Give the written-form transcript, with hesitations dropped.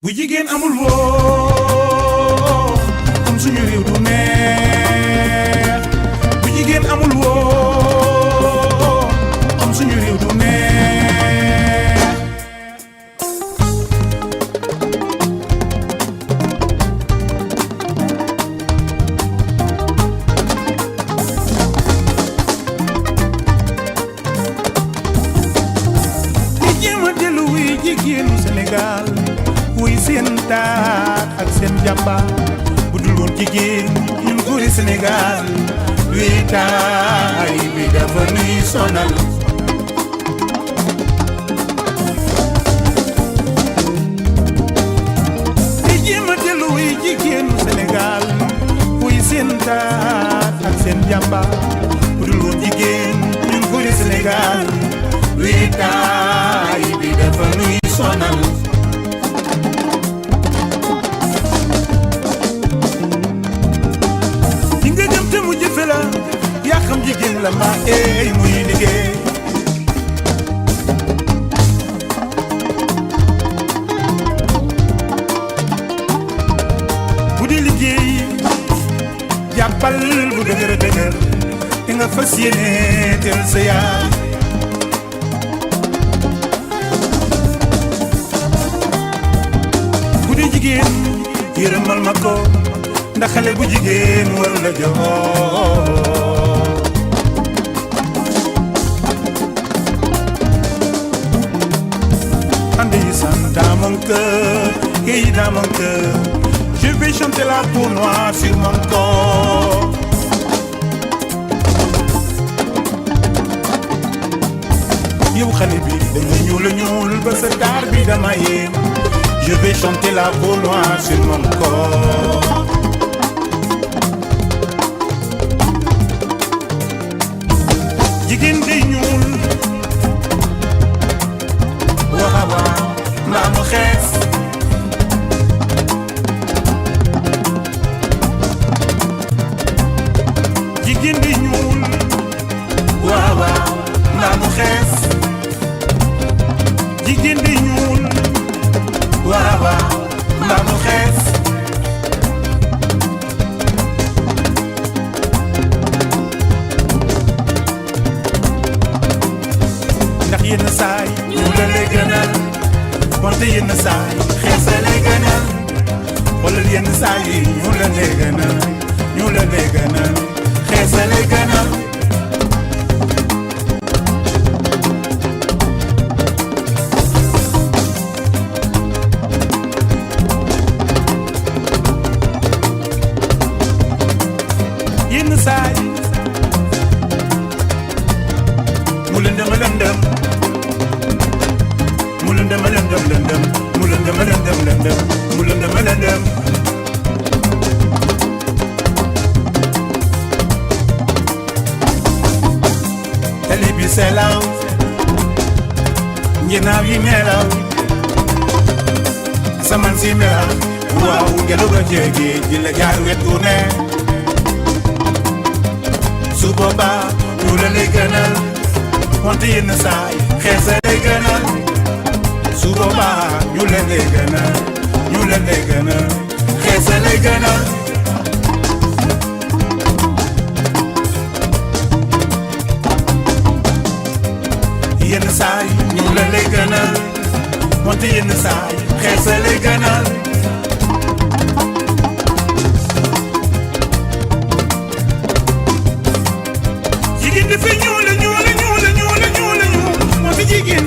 bu jigéen amul woon am suñu réew du neex bu jigéen amul woon am suñu réew du neex di jéem a dellu wi jigéenu Sénégal wuy seen taat ak seen jàmba bu dul woon jigéen ñun góori Sénégal luy taay bi dafa nuy sonal di jéem a dellu wuy jigéenu Sénégal wuy seen taat ak seen jàmba bu dul woon jigéen ñun góori Sénégal luy taay bi dafa nuy sonal yaa xam jigéen la ma eey muy liggéey bu di liggéey jàppal bu dëgër dëgër te nga fas yéene teel sa yaay bu di jigéen yërëmal ma ko ndax xale bu jigéen war la jox dans mon cœur, et dans mon cœur, je vais chanter la peau noire sur mon corps. Yow xale bi danga ñuul ba sa taar bi dama yéem. Je vais chanter la peau noire sur mon corps. Jigéen day ñuul. Waaw. Mbaa mu xees jigéen di ñuul waaw waaw mbaa mu xees jigéen di ñuul waaw waaw mbaa mu xees ndax yenn saay ñu la lay gënal wante yenn saa yi xees lay gënal xoolal yenn saa yi ñu la lay gënal xees lay gënal yenn saa yi mu lëndëm mu lëndëm tali bi selaw nginaaw yi nelaw asamaan si melaw waaw ngelaw ga jéegi ji la jaar wetu ne su boobaa ñu la lay gënal wante yenn saay xees lay gënal su boobaa ñu leen lay gënal xees lay gënal yenn saay ñu leen lay gënal wante yenn saay xees lay gënal jigéen dafay ñuul wante jigéen